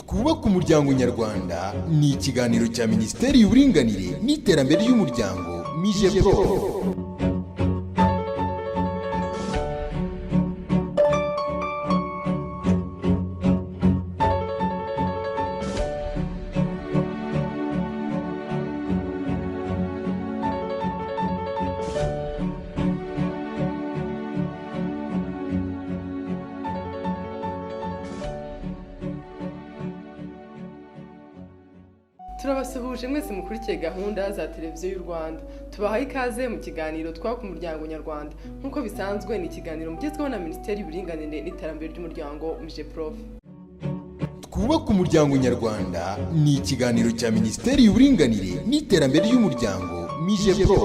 twubaka umuryango nyarwanda ni ikiganiro cya Minisiteri y'Uburinganire n'Iterambere ry'Umuryango MIJEPRO. Turabasuhuje mwese mukurikiye gahunda za televiziyo y'u Rwanda. Tubahaye ikaze mu kiganiro twaka umuryango nyarwanda. Nkuko bisanzwe ni ikiganiro mugezweho na Minisiteri y'Uburinganire n'Iterambere ry'Umuryango MIJEPRO. Twubaka umuryango nyarwanda ni ikiganiro cya Minisiteri y'Uburinganire n'Iterambere ry'Umuryango MIJEPRO.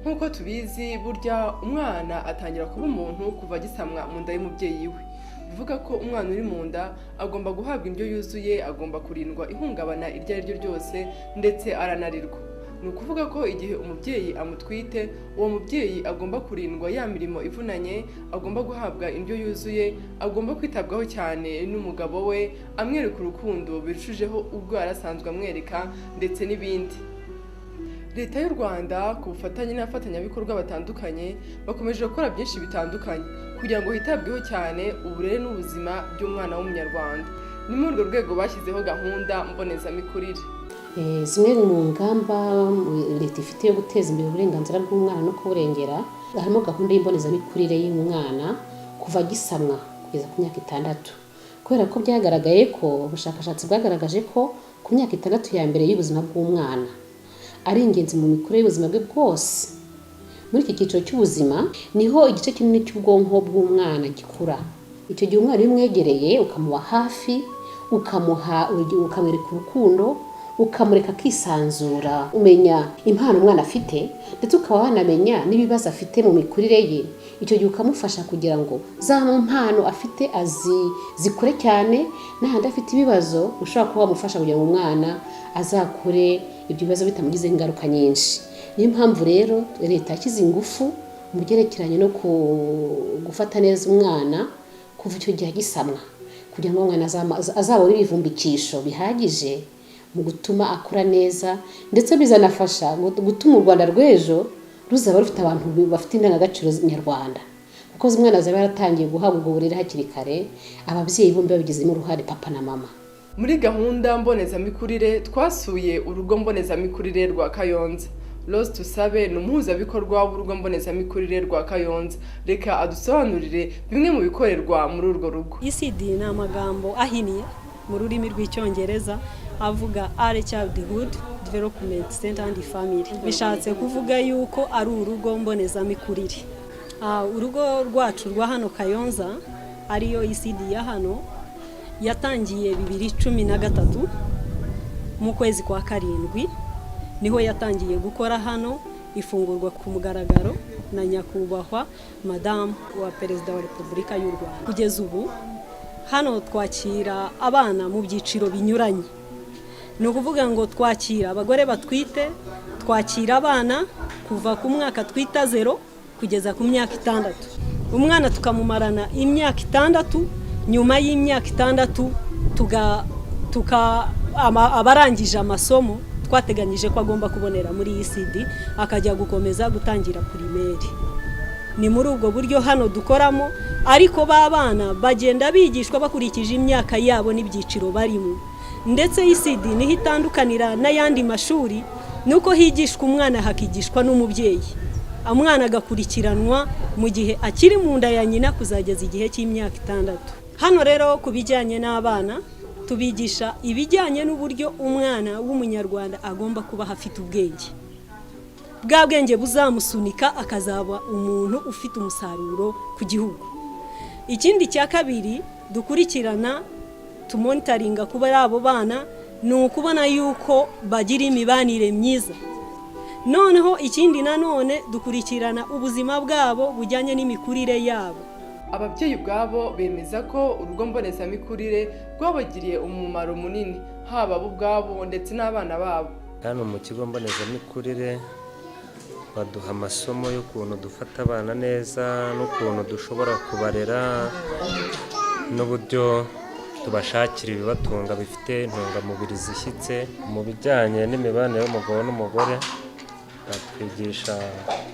Nkuko tubizi burya umwana atangira kuba umuntu kuva agisamwa mu nda y'umubyeyi we. Bivuga ko umwana uri mu nda agomba guhabwa indyo yuzuye, agomba kurindwa ihungabana iryo ari ryo ryose ndetse aranarirwa. Ni ukuvuga ko igihe umubyeyi amutwite, uwo mubyeyi agomba kurindwa ya mirimo ivunanye, agomba guhabwa indyo yuzuye, agomba kwitabwaho cyane n'umugabo we, amwereka urukundo birushijeho ubwo yarasanzwe amwereka ndetse n'ibindi. Leta y'u Rwanda ku bufatanye n'abafatanyabikorwa batandukanye bakomeje gukora byinshi bitandukanye kugira ngo hitabweho cyane uburere n'ubuzima by'umwana w'umunyarwanda. Ni muri urwo rwego bashyizeho gahunda mbonezamikurire. Zimwe mu ngamba leta ifite yo guteza imbere uburenganzira bw'umwana no kuburengera, harimo gahunda y'imbonezamikurire y'umwana kuva gisamwa kugeza ku myaka 6. Kubera ko byagaragaye ko ubushakashatsi bwagaragaje ko ku myaka 6 ya mbere y'ubuzima bw'umwana ari ingenzi mu mikurire y'ubuzima bwe bwose. Muri iki cyiciro cy'ubuzima niho igice kinini cy'ubwonko bw'umwana gikura. Icyo gihe umwana iyo umwegereye ukamuba hafi, ukamwereka urukundo, ukamureka akisanzura, umenya impano umwana afite ndetse ukaba wanamenya n'ibibazo afite mu mikurire ye. Icyo gihe ukamufasha kugira ngo za mpano afite zikure cyane, n'ahandi afite ibibazo ushobora kuba wamufasha kugira ngo umwana azakure ibyo bibazo bitamugize ingaruka nyinshi. Niyo mpamvu rero leta yashyize ingufu mu byerekeranye no gufata neza umwana kuva icyo gihe gisamwa, kugira ngo umwana azabone ibivumbikisho bihagije mu gutuma akura neza, ndetse bizanafasha gutuma u Rwanda rw'ejo ruzaba rufite abantu bafite indangagaciro nyarwanda, kuko umwana azaba yaratangiye guhabwa ubwo burere hakiri kare, ababyeyi bombi babigizemo uruhare, papa na mama. Muri gahunda mbonezamikurire twasuye urugo mbonezamikurire rwa Kayonza. Rose Tusabe ni umuhuzabikorwa w'urugo mbonezamikurire rwa Kayonza. Reka adusobanurire bimwe mu bikorerwa muri urwo rugo. ECD ni amagambo ahiniye mu rurimi rw'icyongereza avuga Early Childhood Development Center and Family. Bishatse kuvuga yuko ari urugo mbonezamikurire. Urugo rwacu rwa hano Kayonza ariyo ECD ya hano yatangiye 2013 mu kwezi kwa 7 niho yatangiye gukora hano, ifungurwa ku mugaragaro na nyakubahwa Madame wa Perezida wa Repubulika y'u Rwanda. Kugeza ubu hano twakira abana mu byiciro binyuranye. Ni ukuvuga ngo twakira abagore batwite, twakira abana kuva ku mwaka twita 0 kugeza ku myaka 6. Umwana tukamumarana imyaka 6, nyuma y'imyaka 6 abarangije amasomo twateganyije ko agomba kubonera muri ECD akajya gukomeza gutangira primaire. Ni muri ubwo buryo hano dukoramo, ariko babana bagenda bigishwa bakurikije imyaka yabo n'ibyiciro barimo. Ndetse ECD niho itandukanira n'ayandi mashuri, nuko higishwa umwana hakigishwa n'umubyeyi. Umwana agakurikiranwa mu gihe akiri mu nda ya nyina kuzageza igihe cy'imyaka 6. Hano rero kubijyanye n'abana tubigisha ibijyanye n'uburyo umwana w'umunyarwanda agomba kuba hafite ubwenge. Bwa bwenge buzamusunika akazaba umuntu ufite umusaruro ku gihugu. Ikindi cya kabiri dukurikirana tumonitoringa kuba abo bana ni ukubona yuko bagira imibanire myiza. Noneho ikindi nanone dukurikirana ubuzima bwabo bujyanye n'imikurire yabo. Ababyeyi ubwabo bemeza ko urugo mbonezamikurire rwabagiriye umumaro munini, haba bo ubwabo ndetse n'abana babo. Hano mu kigo mbonezamikurire baduha amasomo y'ukuntu dufata abana neza, n'ukuntu dushobora kubarera, n'uburyo tubashakira ibibatunga bifite intungamubiri zishyitse. Mu bijyanye n'imibanire y'umugabo n'umugore batwigisha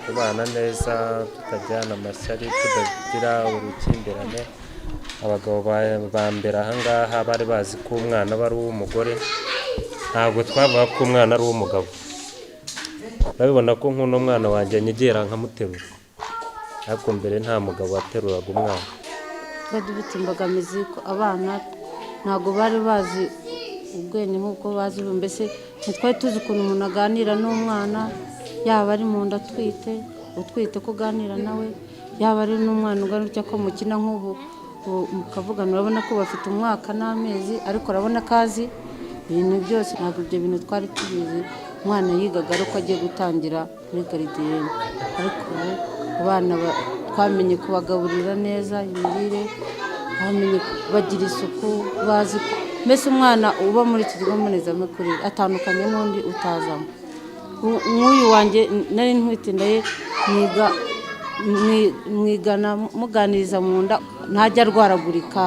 kubana neza, tutajyana amashyari, tudagira urukimbirane. Abagabo ba mbere aha ngaha bari bazi ko umwana aba ari uw'umugore, ntabwo twavuga ko umwana ari uw'umugabo. Urabibona ko nk'uno mwana wanjye nyegera nkamuterura, ariko mbere nta mugabo wateruraga umwana. Twari dufite imbogamizi ko abana ntabwo bari bazi ubwenge nk'uko bazi, mbese ntitwari tuzi ukuntu umuntu aganira n'umwana, yaba ari mu nda utwite ko uganira nawe, yaba ari n'umwana ugana utya ko mukina nk'ubu mukavugana. Urabona ko bafite umwaka n'amezi, ariko urabona ko azi ibintu byose. Ntabwo ibyo bintu twari tubizi. Umwana yigaga ari uko agiye gutangira muri garidiyene, ariko abana twamenye kubagaburira neza imirire, bamenye bagira isuku, bazi mbese umwana uba muri iki kigo mbonezamikurire atandukanye n'undi utazamo. Nk'uyu wanjye nari ntwite ndaye mwigana muganiriza mu nda, ntajya arwaragurika,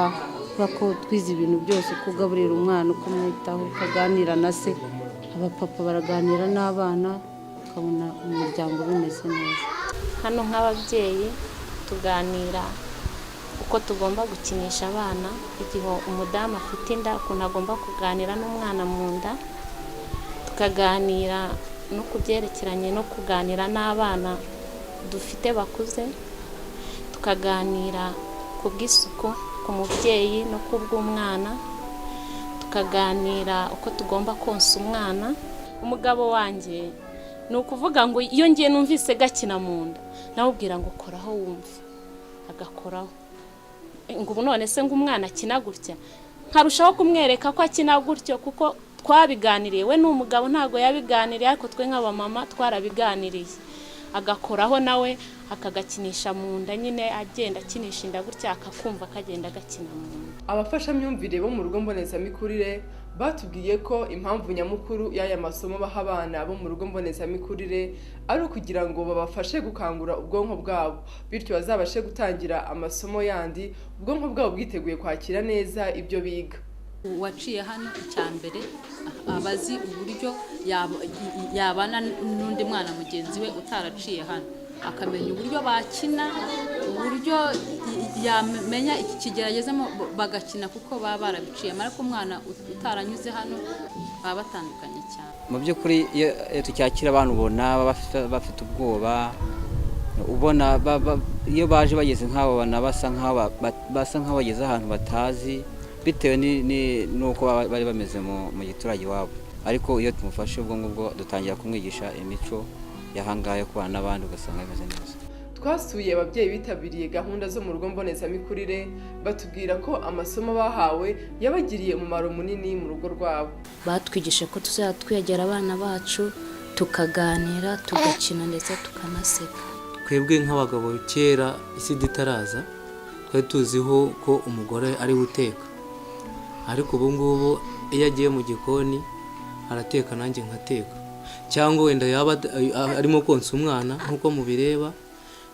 kubera ko twize ibintu byose, kugaburira umwana, ukamwitaho, ukaganira na se. Abapapa baraganira n'abana, ukabona umuryango bimeze neza. Hano nk'ababyeyi tuganira uko tugomba gukinisha abana, igihe umudamu afite inda ukuntu agomba kuganira n'umwana mu nda, tukaganira no ku byerekeranye no kuganira n'abana dufite bakuze, tukaganira ku bw'isuku ku mubyeyi no ku bw'umwana, tukaganira uko tugomba konsa umwana. Umugabo wanjye ni ukuvuga ngo iyo ngiye numvise gakina mu nda, nawubwira ngo koraho wumva, agakoraho. Ngo ubu none se ngo umwana akina gutya, nkarushaho kumwereka ko akina gutyo, kuko twabiganiriye. We n'umugabo ntago yabiganiriye, ariko twe nk'abamama twarabiganiriye. Agakoraho nawe akagakinisha mu nda, nyine agenda akinisha inda gutya, akakumva kagenda gakina mu nda. Abafashamyumvire bo mu rugo mbonezamikurire batubwiye ko impamvu nyamukuru y'aya masomo baha abana bo mu rugo mbonezamikurire ari ukugira ngo babafashe gukangura ubwonko bwabo, bityo bazabashe gutangira amasomo yandi ubwonko bwabo bwiteguye kwakira neza ibyo biga. Waciye hano icyambere abazi uburyo yabana n'undi mwana mugenzi we utaraciye hano, akamenya uburyo bakina, uburyo yamenya iki kigeragezamo bagakina, kuko baba barabiciye. Ariko umwana utaranyuze hano baba batandukanye cyane. Mu by'ukuri iyo tucyakira abantu ubona bafite ubwoba, ubona iyo baje bageze nk'abo bana basa nk'aho bageze ahantu batazi, bitewe n'uko bari bameze mu giturage iwabo. Ariko iyo tumufashe ubwo ngubwo dutangira kumwigisha imico yahangaye yo kubana n'abandi, ugasanga bimeze neza. Twasuye ababyeyi bitabiriye gahunda zo mu rugo mbonezamikurire, batubwira ko amasomo bahawe yabagiriye umumaro munini mu rugo rwabo. Batwigisha ko tuzajya twegera abana bacu, tukaganira, tugakina ndetse tukanaseka. Twebwe nk'abagabo kera isi itaraza, twari tuziho ko umugore ari guteka, ariko ubu ngubu iyo agiye mu gikoni arateka, nanjye nkateka, cyangwa wenda yaba arimo konsa umwana nk'uko mubireba,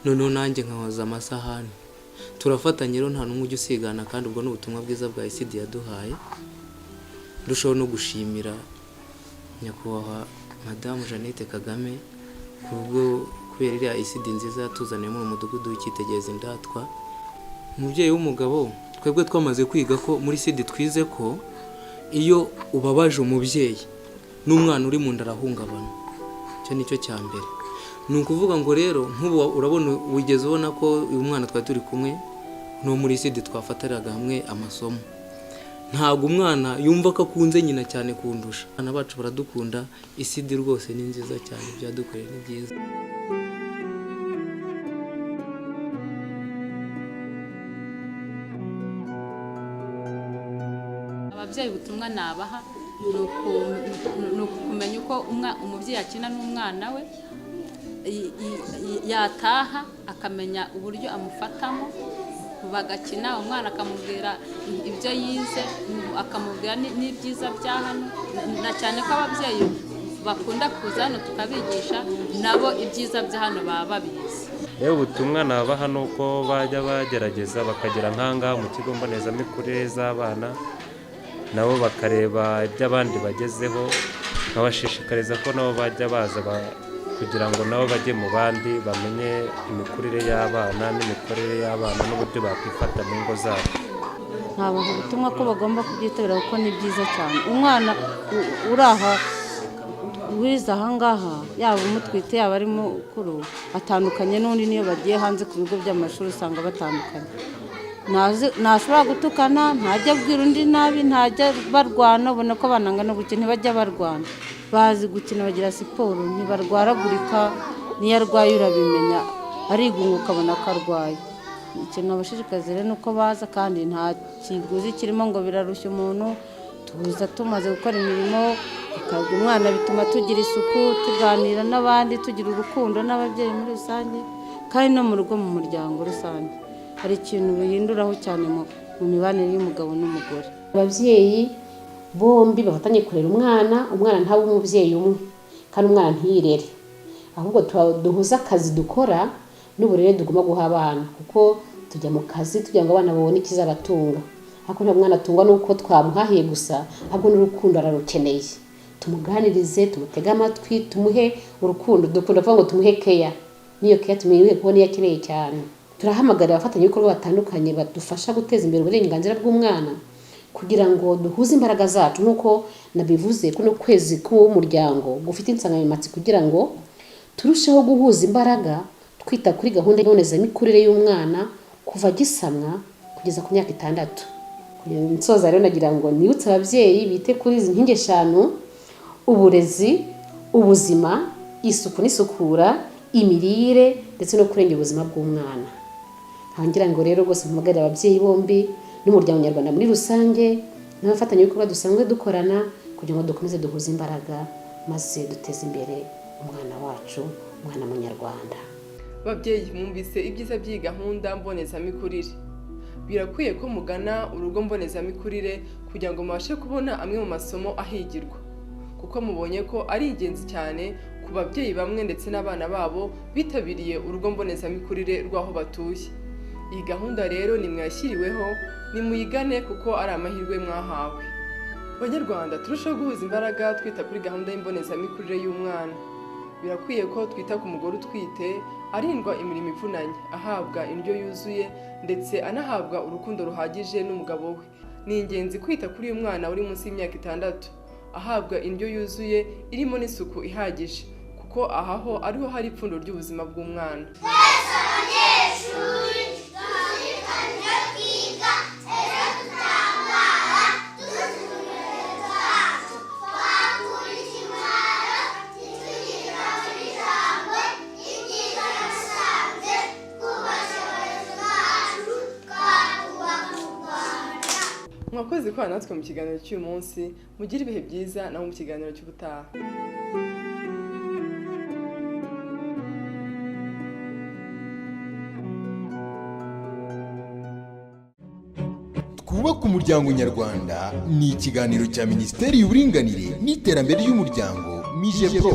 noneho nanjye nkahoza amasahani. Turafatanya rero, nta n'umwe ujya usigana, kandi ubwo ni ubutumwa bwiza bwa ICD yaduhaye. Ndushaho no gushimira nyakubahwa Madamu Jeannette Kagame kubera iriya ICD nziza yatuzaniye mu mudugudu w'icyitegererezo Indatwa. Umubyeyi w'umugabo, twebwe twamaze kwiga ko muri ICD twize ko iyo ubabaje umubyeyi n'umwana uri mu nda arahungabana. Icyo nicyo cya mbere. Ni ukuvuga ngo rero nk'ubu urabona wigeze ubona ko uyu mwana twari turi kumwe no muri ICD twafatiraga hamwe amasomo. Ntabwo umwana yumva ko akunze nyina cyane kundusha. Abana bacu baradukunda, ICD rwose ni nziza cyane, byadukoreye ni byiza. Ababyeyi ubutumwa nabaha ni ukumenya uko umubyeyi akina n'umwana we, yataha akamenya uburyo amufatamo, bagakina, umwana akamubwira ibyo yize, akamubwira n'ibyiza bya hano, na cyane ko ababyeyi bakunda kuza hano tukabigisha, nabo ibyiza bya hano baba babizi. Rero ubutumwa nabaha ni uko bajya bagerageza bakagera nk'ahangaha mu kigo mbonezamikurire z'abana, nabo bakareba ibyo abandi bagezeho, nkabashishikariza ko nabo bajya baza kugira ngo nabo bajye mu bandi bamenye imikurire y'abana n'imikorere y'abana n'uburyo bakwifata mu ngo zabo. ntabaha ubutumwa ko bagomba kubyitabira kuko ni byiza cyane. Umwana uri aha wize ahangaha yaba umutwite yaba ari mukuru atandukanye n'undi niyo bagiye hanze ku bigo by'amashuri usanga batandukanye. Ntashobora gutukana, ntajya abwira undi nabi, ntajya barwana, ubona ko banangana gukina ntibajya barwana, bazi gukina, bagira siporo, ntibarwaragurika, niyo arwaye urabimenya arigunga ukabona ko arwaye. Ikintu abashishikariza rero ni uko baza kandi nta kiguzi kirimo ngo birarushya umuntu, tuza tumaze gukora imirimo tukarya umwana, bituma tugira isuku, tuganira n'abandi, tugira urukundo n'ababyeyi muri rusange kandi no mu rugo mu muryango rusange. Hari ikintu bihinduraho cyane mu mibanire y'umugabo n'umugore. Ababyeyi bombi bafatanye kurera umwana ntabe umubyeyi umwe kandi umwana ntiyirere, ahubwo duhuza akazi dukora n'uburere tugomba guha abana, kuko tujya mu kazi tugira ngo abana babone ikizabatunga. Ariko nta mwana atungwa nuko twamuhahiye gusa, ahubwo n'urukundo ararukeneye. Tumuganirize, tumutege amatwi, tumuhe urukundo. Dukunda kuvuga ngo tumuhe keya, niyo keya tumuhe kuko niyo akeneye cyane. Turahamagarira abafatanyabikorwa batandukanye badufasha guteza imbere uburenganzira bw'umwana kugira ngo duhuze imbaraga zacu, nk'uko nabivuze kuno kwezi k'umuryango gufite insanganyamatsiko kugira ngo turusheho guhuza imbaraga twita kuri gahunda y'ibonezamikurire y'umwana kuva gisamwa kugeza ku myaka 6. Nsoza rero nagira ngo nibutse ababyeyi bite kuri izi nkingi 5: uburezi, ubuzima, isuku n'isukura, imirire ndetse no kurengera ubuzima bw'umwana. Hangira ngo rero rwose mpamagarira ababyeyi bombi n'umuryango nyarwanda muri rusange n'abafatanyabikorwa dusanzwe dukorana kugira ngo dukomeze duhuze imbaraga maze duteze imbere umwana wacu, umwana munyarwanda. Babyeyi mwumvise ibyiza by'iyi gahunda mbonezamikurire. Birakwiye ko mugana urugo mbonezamikurire kugira ngo mubashe kubona amwe mu masomo ahigirwa, kuko mubonye ko ari ingenzi cyane ku babyeyi bamwe ndetse n'abana babo bitabiriye urugo mbonezamikurire rw'aho batuye. Iyi gahunda rero nimwashyiriweho, nimuyigane kuko ari amahirwe mwahawe. Banyarwanda, turushaho guhuza imbaraga twita kuri gahunda y'imbonezamikurire y'umwana. Birakwiye ko twita ku mugore utwite, arindwa imirimo ivunanye, ahabwa indyo yuzuye ndetse anahabwa urukundo ruhagije n'umugabo we. Ni ingenzi kwita kuri uyu mwana uri munsi y'imyaka 6, ahabwa indyo yuzuye irimo n'isuku ihagije, kuko ahaho ariho hari ipfundo ry'ubuzima bw'umwana. Mwakoze kwa natwe mu kiganiro cy'uyu munsi, mugire ibihe byiza naho mu kiganiro cy'ubutaha. Twubaka umuryango nyarwanda ni ikiganiro cya Minisiteri y'Uburinganire n'Iterambere ry'Umuryango MIJEPRO.